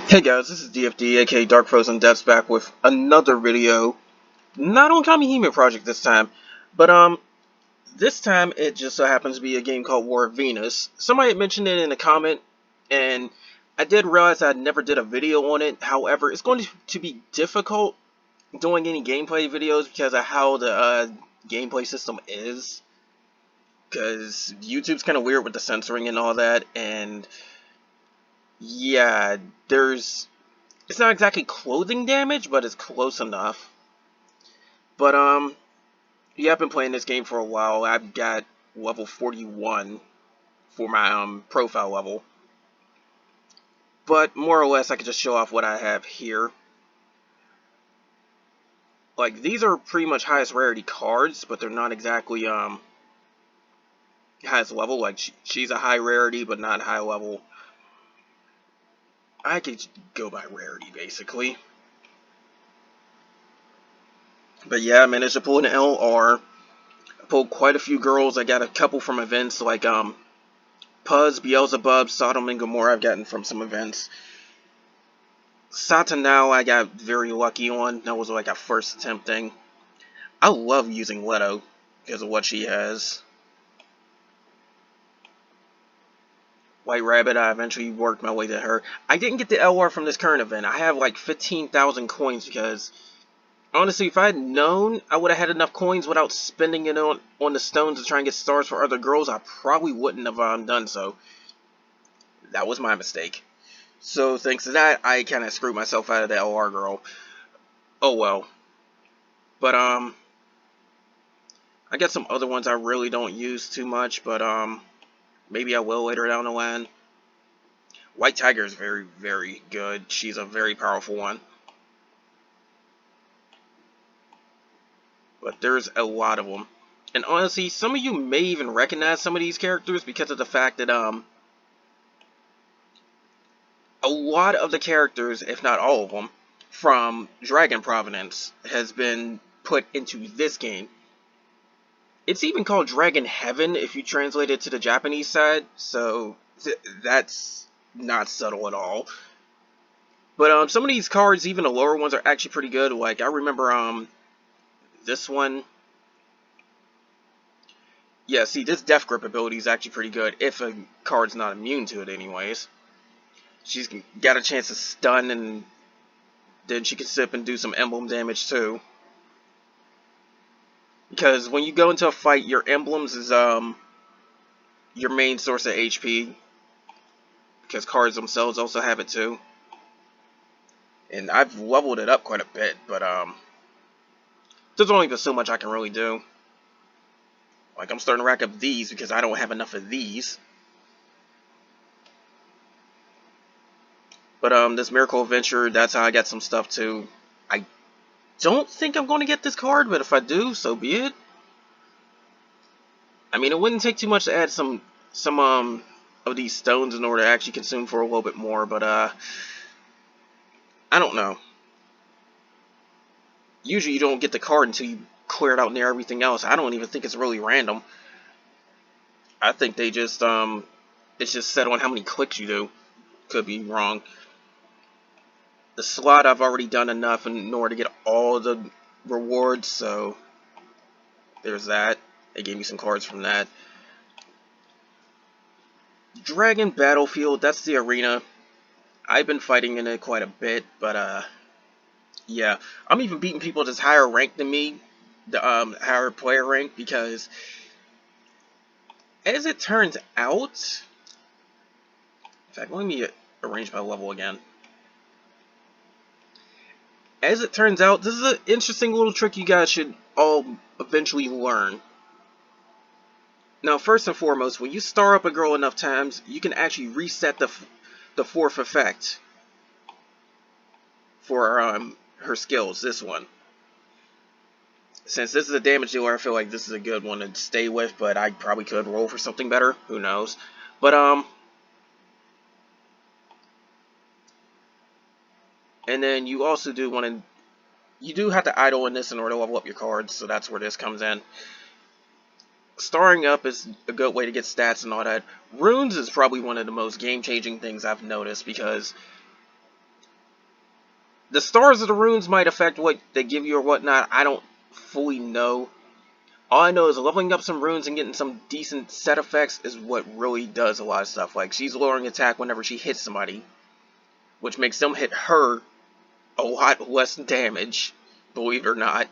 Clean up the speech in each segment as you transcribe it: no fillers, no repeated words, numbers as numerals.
Hey guys, this is DFD, aka Dark Frozen Devs, back with another video. Not on Kamihime Project this time, but this time it just so happens to be a game called War of Venus. Somebody had mentioned it in a comment, and I did realize I never did a video on it. However, it's going to be difficult doing any gameplay videos because of how the gameplay system is. Because YouTube's kind of weird with the censoring and all that, and yeah, it's not exactly clothing damage, but it's close enough. But yeah, I've been playing this game for a while. I've got level 41 for my profile level. But more or less, I can just show off what I have here. Like, these are pretty much highest rarity cards, but they're not exactly highest level. Like, she's a high rarity, but not high level. I could go by rarity, basically. But yeah, I managed to pull an LR. I pulled quite a few girls. I got a couple from events like Puz, Beelzebub, Sodom, and Gomorrah I've gotten from some events. Satanao I got very lucky on. That was like a first attempt thing. I love using Leto because of what she has. White Rabbit, I eventually worked my way to her. I didn't get the LR from this current event. I have like 15,000 coins because, honestly, if I had known I would have had enough coins without spending it on the stones to try and get stars for other girls, I probably wouldn't have done so. That was my mistake. So thanks to that, I kind of screwed myself out of the LR girl. Oh well. But I got some other ones I really don't use too much, but maybe I will later down the line. White Tiger is very, very good. She's a very powerful one. But there's a lot of them. And honestly, some of you may even recognize some of these characters because of the fact that a lot of the characters, if not all of them, from Dragon Provenance has been put into this game. It's even called Dragon Heaven if you translate it to the Japanese side, so that's not subtle at all. But some of these cards, even the lower ones, are actually pretty good. Like, I remember this one. Yeah, see, this Death Grip ability is actually pretty good if a card's not immune to it anyways. She's got a chance to stun, and then she can sip and do some emblem damage too. Because when you go into a fight, your emblems is your main source of HP. Because cards themselves also have it too. And I've leveled it up quite a bit, but there's only but so much I can really do. Like, I'm starting to rack up these because I don't have enough of these. But this Miracle Adventure, that's how I got some stuff too. I don't think I'm going to get this card, but if I do, so be it. I mean, it wouldn't take too much to add some of these stones in order to actually consume for a little bit more, but I don't know. Usually you don't get the card until you clear it out near everything else. I don't even think it's really random. I think they just it's just set on how many clicks you do. Could be wrong. The slot I've already done enough in order to get all the rewards, so there's that. They gave me some cards from that. Dragon Battlefield, that's the arena. I've been fighting in it quite a bit, but yeah. I'm even beating people that's higher rank than me, the higher player rank, because as it turns out, in fact, let me arrange my level again. As it turns out, this is an interesting little trick you guys should all eventually learn. Now, first and foremost, when you star up a girl enough times, you can actually reset the fourth effect for her skills, this one. Since this is a damage dealer, I feel like this is a good one to stay with, but I probably could roll for something better. Who knows? But, and then you also do want to, you do have to idle in this in order to level up your cards, so that's where this comes in. Starring up is a good way to get stats and all that. Runes is probably one of the most game-changing things I've noticed, because The stars of the runes might affect what they give you or whatnot. I don't fully know. All I know is leveling up some runes and getting some decent set effects is what really does a lot of stuff. Like, she's lowering attack whenever she hits somebody, which makes them hit her a lot less damage, believe it or not.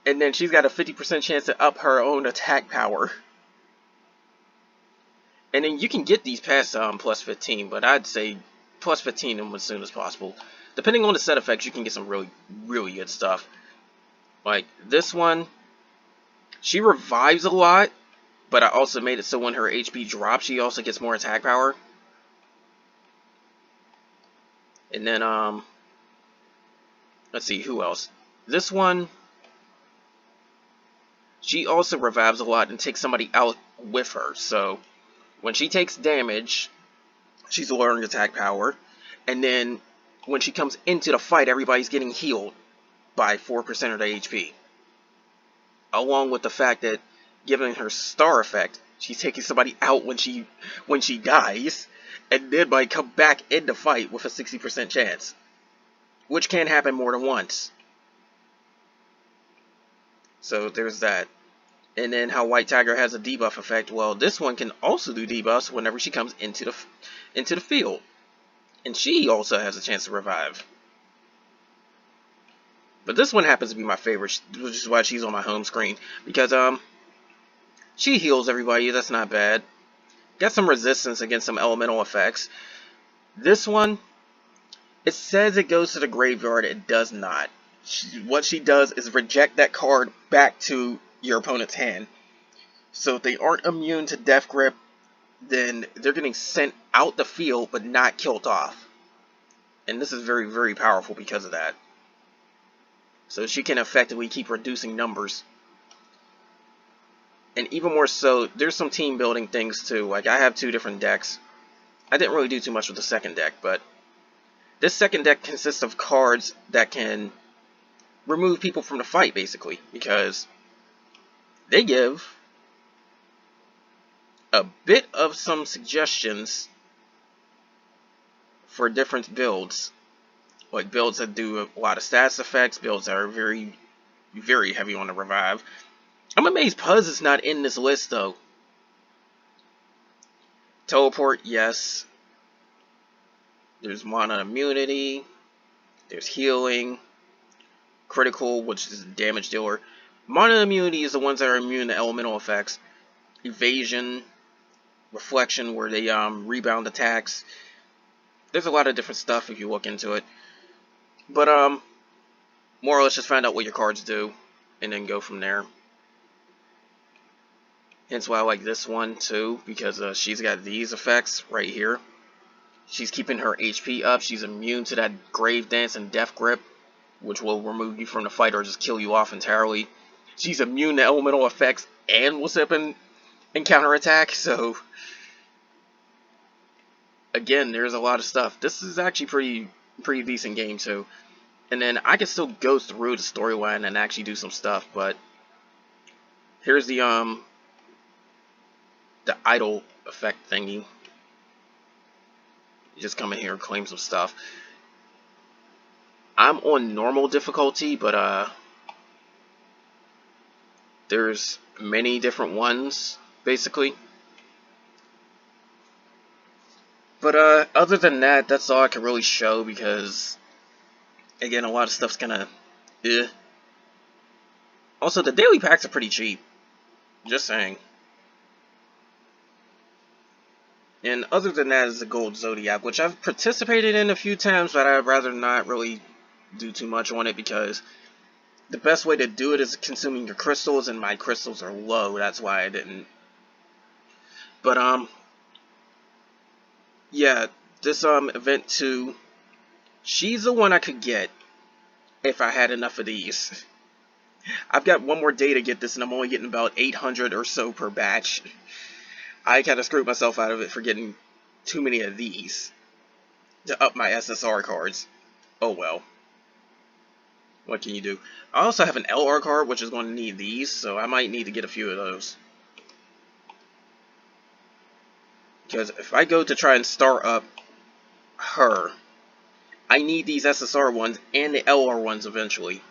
And then she's got a 50% chance to up her own attack power. And then you can get these past plus 15, but I'd say plus 15 them as soon as possible. Depending on the set effects, you can get some really, really good stuff. Like this one, she revives a lot, but I also made it so when her HP drops, she also gets more attack power. And then, let's see, who else? This one, she also revives a lot and takes somebody out with her. So, when she takes damage, she's lowering attack power. And then, when she comes into the fight, everybody's getting healed by 4% of their HP. Along with the fact that, given her star effect, she's taking somebody out when she dies, and then might come back in the fight with a 60% chance. Which can happen more than once. So there's that. And then how White Tiger has a debuff effect. Well, this one can also do debuffs whenever she comes into the field. And she also has a chance to revive. But this one happens to be my favorite, which is why she's on my home screen. Because, she heals everybody, that's not bad. Got some resistance against some elemental effects. This one, it says it goes to the graveyard, it does not. What she does is reject that card back to your opponent's hand. So if they aren't immune to Death Grip, then they're getting sent out the field but not killed off. And this is very, very powerful because of that. So she can effectively keep reducing numbers. And even more so, there's some team building things too. Like, I have 2 different decks. I didn't really do too much with the second deck, but this second deck consists of cards that can remove people from the fight, basically, because they give a bit of some suggestions for different builds. Like builds that do a lot of stats effects, builds that are very, very heavy on the revive. I'm amazed Puzz is not in this list, though. Teleport, yes. There's mana immunity. There's healing. Critical, which is a damage dealer. Mana immunity is the ones that are immune to elemental effects. Evasion. Reflection, where they rebound attacks. There's a lot of different stuff if you look into it. But, more or less just find out what your cards do. And then go from there. Hence why I like this one too, because she's got these effects right here. She's keeping her HP up. She's immune to that Grave Dance and Death Grip, which will remove you from the fight or just kill you off entirely. She's immune to elemental effects and will sit up and counterattack. So, again, there's a lot of stuff. This is actually pretty decent game too. And then I can still go through the storyline and actually do some stuff, but here's the idle effect thingy. You just come in here and claim some stuff. I'm on normal difficulty, but there's many different ones, basically. But other than that, that's all I can really show because, again, a lot of stuff's kinda eh. Also, the daily packs are pretty cheap. Just saying. And other than that is the Gold Zodiac, which I've participated in a few times, but I'd rather not really do too much on it because the best way to do it is consuming your crystals, and my crystals are low. That's why I didn't. But yeah, this event 2, she's the one I could get if I had enough of these. I've got one more day to get this, and I'm only getting about 800 or so per batch. I kind of screwed myself out of it for getting too many of these to up my SSR cards. Oh well. What can you do? I also have an LR card, which is going to need these, so I might need to get a few of those. Because if I go to try and star up her, I need these SSR ones and the LR ones eventually.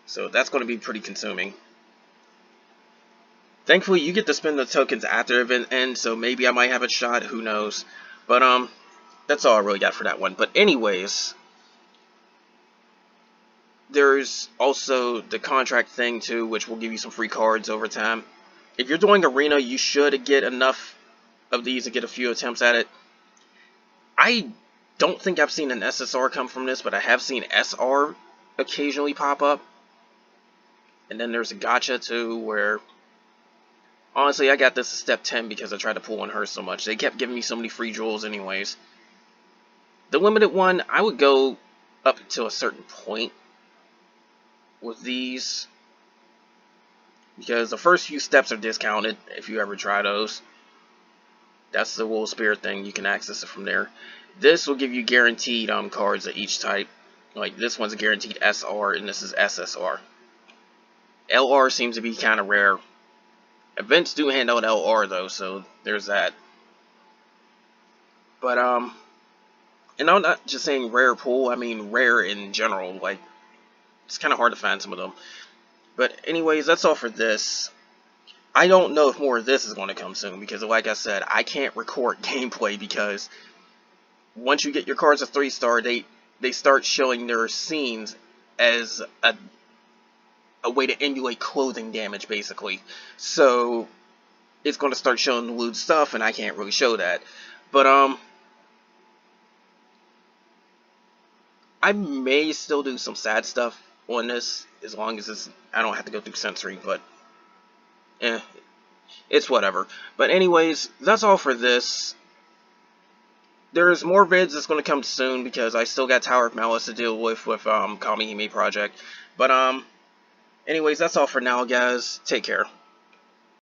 So that's going to be pretty consuming. Thankfully, you get to spend the tokens after the event ends, so maybe I might have a shot, who knows. But, that's all I really got for that one. But anyways, there's also the contract thing too, which will give you some free cards over time. If you're doing Arena, you should get enough of these to get a few attempts at it. I don't think I've seen an SSR come from this, but I have seen SR occasionally pop up. And then there's a gacha too, where honestly I got this at step 10 because I tried to pull on her so much. They kept giving me so many free jewels anyways. The limited one, I would go up to a certain point with these, because the first few steps are discounted if you ever try those. That's the Wool Spirit thing, you can access it from there. This will give you guaranteed cards of each type. Like this one's a guaranteed SR and this is SSR. LR seems to be kind of rare. Events do hand out LR though, so there's that. But and I'm not just saying rare pool, I mean rare in general. Like it's kind of hard to find some of them. But anyways, that's all for this. I don't know if more of this is going to come soon because, like I said, I can't record gameplay because once you get your cards a 3-star, they start showing their scenes as a way to emulate clothing damage, basically. So it's going to start showing lewd stuff, and I can't really show that. But I may still do some sad stuff on this as long as I don't have to go through censoring. But it's whatever. But anyways, that's all for this. There's more vids that's going to come soon because I still got Tower of Malice to deal with Kamihime Project. But anyways, that's all for now, guys. Take care.